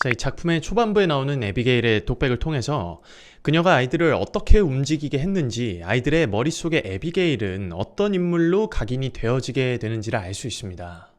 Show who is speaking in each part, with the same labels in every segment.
Speaker 1: 자, 이 작품의 초반부에 나오는 에비게일의 독백을 통해서 그녀가 아이들을 어떻게 움직이게 했는지, 아이들의 머릿속에 에비게일은 어떤 인물로 각인이 되어지게 되는지를 알 수 있습니다.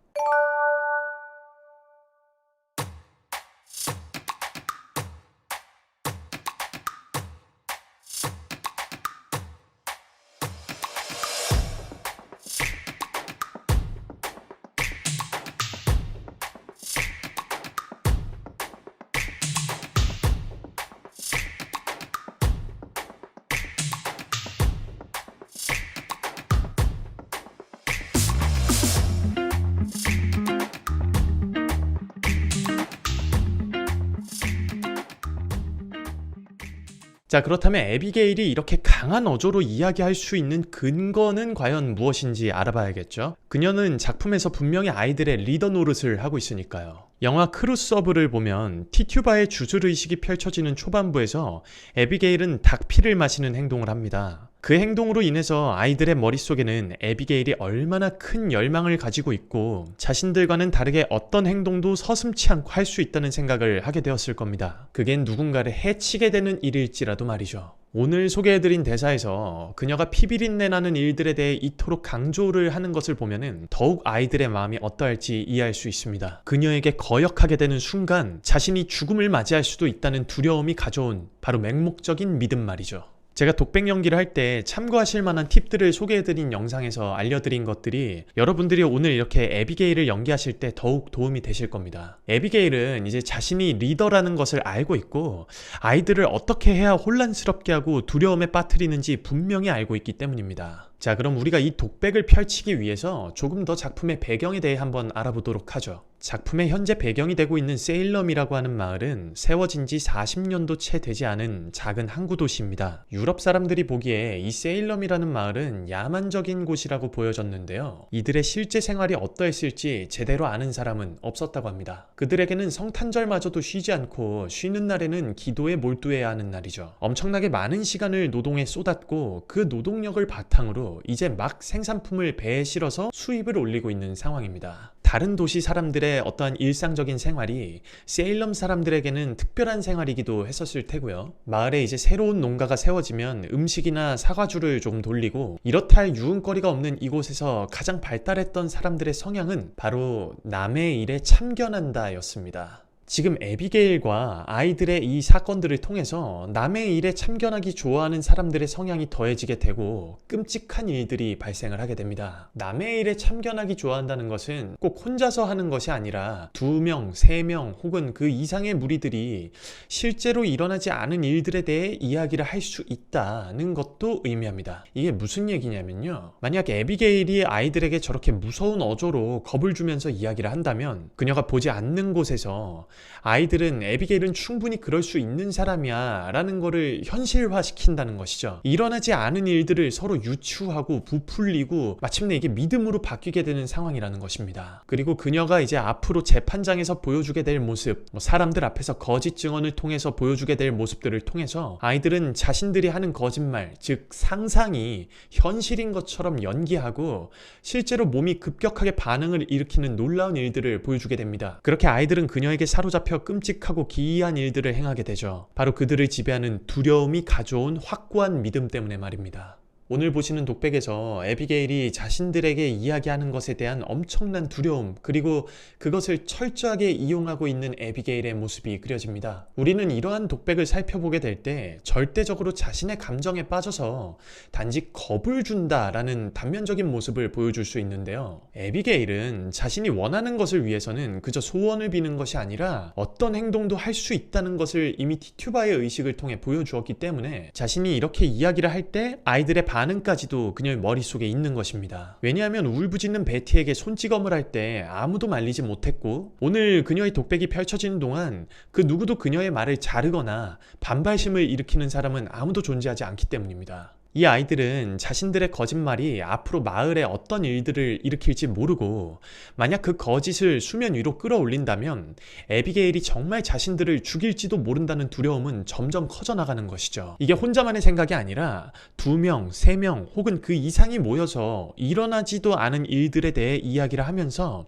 Speaker 1: 자, 그렇다면 에비게일이 이렇게 강한 어조로 이야기할 수 있는 근거는 과연 무엇인지 알아봐야겠죠. 그녀는 작품에서 분명히 아이들의 리더 노릇을 하고 있으니까요. 영화 크루서브를 보면 티튜바의 주술의식이 펼쳐지는 초반부에서 에비게일은 닭피를 마시는 행동을 합니다. 그 행동으로 인해서 아이들의 머릿속에는 에비게일이 얼마나 큰 열망을 가지고 있고 자신들과는 다르게 어떤 행동도 서슴지 않고 할 수 있다는 생각을 하게 되었을 겁니다. 그게 누군가를 해치게 되는 일일지라도 말이죠. 오늘 소개해드린 대사에서 그녀가 피비린내 나는 일들에 대해 이토록 강조를 하는 것을 보면은 더욱 아이들의 마음이 어떠할지 이해할 수 있습니다. 그녀에게 거역하게 되는 순간 자신이 죽음을 맞이할 수도 있다는 두려움이 가져온 바로 맹목적인 믿음 말이죠. 제가 독백 연기를 할 때 참고하실 만한 팁들을 소개해드린 영상에서 알려드린 것들이 여러분들이 오늘 이렇게 에비게일을 연기하실 때 더욱 도움이 되실 겁니다. 에비게일은 이제 자신이 리더라는 것을 알고 있고 아이들을 어떻게 해야 혼란스럽게 하고 두려움에 빠뜨리는지 분명히 알고 있기 때문입니다. 자, 그럼 우리가 이 독백을 펼치기 위해서 조금 더 작품의 배경에 대해 한번 알아보도록 하죠. 작품의 현재 배경이 되고 있는 세일럼이라고 하는 마을은 세워진 지 40년도 채 되지 않은 작은 항구 도시입니다. 유럽 사람들이 보기에 이 세일럼이라는 마을은 야만적인 곳이라고 보여졌는데요. 이들의 실제 생활이 어떠했을지 제대로 아는 사람은 없었다고 합니다. 그들에게는 성탄절마저도 쉬지 않고 쉬는 날에는 기도에 몰두해야 하는 날이죠. 엄청나게 많은 시간을 노동에 쏟았고 그 노동력을 바탕으로 이제 막 생산품을 배에 실어서 수입을 올리고 있는 상황입니다. 다른 도시 사람들의 어떠한 일상적인 생활이 세일럼 사람들에게는 특별한 생활이기도 했었을 테고요. 마을에 이제 새로운 농가가 세워지면 음식이나 사과주를 좀 돌리고 이렇다 할 유흥거리가 없는 이곳에서 가장 발달했던 사람들의 성향은 바로 남의 일에 참견한다 였습니다. 지금 에비게일과 아이들의 이 사건들을 통해서 남의 일에 참견하기 좋아하는 사람들의 성향이 더해지게 되고 끔찍한 일들이 발생을 하게 됩니다. 남의 일에 참견하기 좋아한다는 것은 꼭 혼자서 하는 것이 아니라 2명, 3명 혹은 그 이상의 무리들이 실제로 일어나지 않은 일들에 대해 이야기를 할 수 있다는 것도 의미합니다. 이게 무슨 얘기냐면요. 만약 에비게일이 아이들에게 저렇게 무서운 어조로 겁을 주면서 이야기를 한다면 그녀가 보지 않는 곳에서 아이들은 에비게일은 충분히 그럴 수 있는 사람이야 라는 거를 현실화시킨다는 것이죠. 일어나지 않은 일들을 서로 유추하고 부풀리고 마침내 이게 믿음으로 바뀌게 되는 상황이라는 것입니다. 그리고 그녀가 이제 앞으로 재판장에서 보여주게 될 모습, 사람들 앞에서 거짓 증언을 통해서 보여주게 될 모습들을 통해서 아이들은 자신들이 하는 거짓말, 즉 상상이 현실인 것처럼 연기하고 실제로 몸이 급격하게 반응을 일으키는 놀라운 일들을 보여주게 됩니다. 그렇게 아이들은 그녀에게 사로잡혀 끔찍하고 기이한 일들을 행하게 되죠. 바로 그들을 지배하는 두려움이 가져온 확고한 믿음 때문에 말입니다. 오늘 보시는 독백에서 에비게일이 자신들에게 이야기하는 것에 대한 엄청난 두려움, 그리고 그것을 철저하게 이용하고 있는 에비게일의 모습이 그려집니다. 우리는 이러한 독백을 살펴보게 될 때 절대적으로 자신의 감정에 빠져서 단지 겁을 준다라는 단면적인 모습을 보여줄 수 있는데요. 에비게일은 자신이 원하는 것을 위해서는 그저 소원을 비는 것이 아니라 어떤 행동도 할 수 있다는 것을 이미 티튜바의 의식을 통해 보여주었기 때문에 자신이 이렇게 이야기를 할 때 아이들의 반응까지도 그녀의 머릿속에 있는 것입니다. 왜냐하면 울부짖는 베티에게 손찌검을 할 때 아무도 말리지 못했고 오늘 그녀의 독백이 펼쳐지는 동안 그 누구도 그녀의 말을 자르거나 반발심을 일으키는 사람은 아무도 존재하지 않기 때문입니다. 이 아이들은 자신들의 거짓말이 앞으로 마을에 어떤 일들을 일으킬지 모르고 만약 그 거짓을 수면 위로 끌어올린다면 에비게일이 정말 자신들을 죽일지도 모른다는 두려움은 점점 커져나가는 것이죠. 이게 혼자만의 생각이 아니라 2명, 3명 혹은 그 이상이 모여서 일어나지도 않은 일들에 대해 이야기를 하면서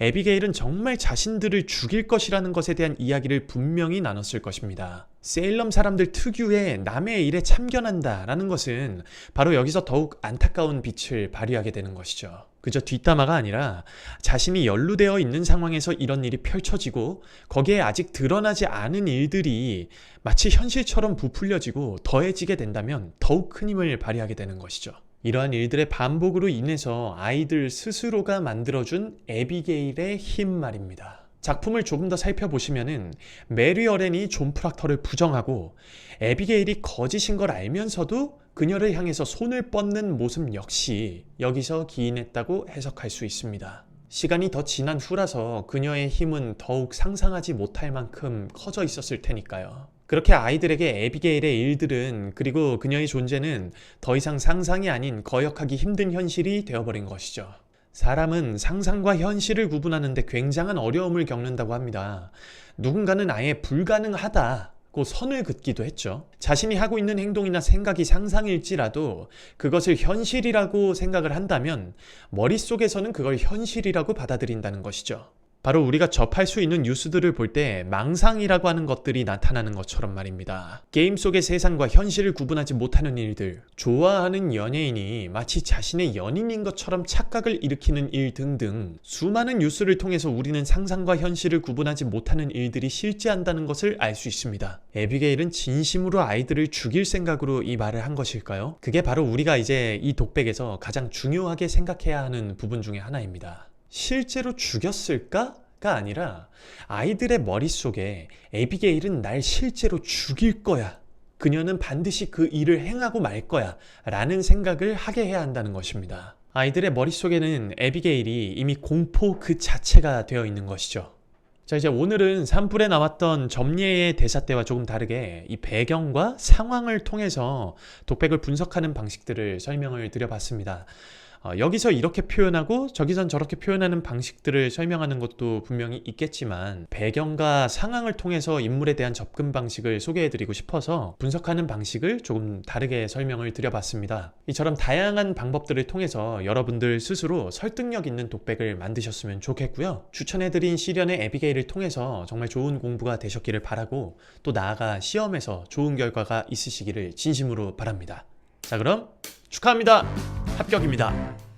Speaker 1: 에비게일은 정말 자신들을 죽일 것이라는 것에 대한 이야기를 분명히 나눴을 것입니다. 세일럼 사람들 특유의 남의 일에 참견한다 라는 것은 바로 여기서 더욱 안타까운 빛을 발휘하게 되는 것이죠. 그저 뒷담화가 아니라 자신이 연루되어 있는 상황에서 이런 일이 펼쳐지고 거기에 아직 드러나지 않은 일들이 마치 현실처럼 부풀려지고 더해지게 된다면 더욱 큰 힘을 발휘하게 되는 것이죠. 이러한 일들의 반복으로 인해서 아이들 스스로가 만들어준 에비게일의 힘 말입니다. 작품을 조금 더 살펴보시면은 메리 어렌이 존 프락터를 부정하고 에비게일이 거짓인 걸 알면서도 그녀를 향해서 손을 뻗는 모습 역시 여기서 기인했다고 해석할 수 있습니다. 시간이 더 지난 후라서 그녀의 힘은 더욱 상상하지 못할 만큼 커져 있었을 테니까요. 그렇게 아이들에게 에비게일의 일들은 그리고 그녀의 존재는 더 이상 상상이 아닌 거역하기 힘든 현실이 되어버린 것이죠. 사람은 상상과 현실을 구분하는데 굉장한 어려움을 겪는다고 합니다. 누군가는 아예 불가능하다고 선을 긋기도 했죠. 자신이 하고 있는 행동이나 생각이 상상일지라도 그것을 현실이라고 생각을 한다면 머릿속에서는 그걸 현실이라고 받아들인다는 것이죠. 바로 우리가 접할 수 있는 뉴스들을 볼 때 망상이라고 하는 것들이 나타나는 것처럼 말입니다. 게임 속의 세상과 현실을 구분하지 못하는 일들, 좋아하는 연예인이 마치 자신의 연인인 것처럼 착각을 일으키는 일 등등 수많은 뉴스를 통해서 우리는 상상과 현실을 구분하지 못하는 일들이 실제한다는 것을 알 수 있습니다. 에비게일은 진심으로 아이들을 죽일 생각으로 이 말을 한 것일까요? 그게 바로 우리가 이제 이 독백에서 가장 중요하게 생각해야 하는 부분 중에 하나입니다. 실제로 죽였을까가 아니라 아이들의 머릿속에 에비게일은 날 실제로 죽일 거야. 그녀는 반드시 그 일을 행하고 말 거야. 라는 생각을 하게 해야 한다는 것입니다. 아이들의 머릿속에는 에비게일이 이미 공포 그 자체가 되어 있는 것이죠. 자, 이제 오늘은 산불에 나왔던 점례의 대사 때와 조금 다르게 이 배경과 상황을 통해서 독백을 분석하는 방식들을 설명을 드려봤습니다. 여기서 이렇게 표현하고 저기선 저렇게 표현하는 방식들을 설명하는 것도 분명히 있겠지만 배경과 상황을 통해서 인물에 대한 접근 방식을 소개해드리고 싶어서 분석하는 방식을 조금 다르게 설명을 드려봤습니다. 이처럼 다양한 방법들을 통해서 여러분들 스스로 설득력 있는 독백을 만드셨으면 좋겠고요. 추천해드린 시련의 에비게일을 통해서 정말 좋은 공부가 되셨기를 바라고 또 나아가 시험에서 좋은 결과가 있으시기를 진심으로 바랍니다. 자, 그럼 축하합니다. 합격입니다.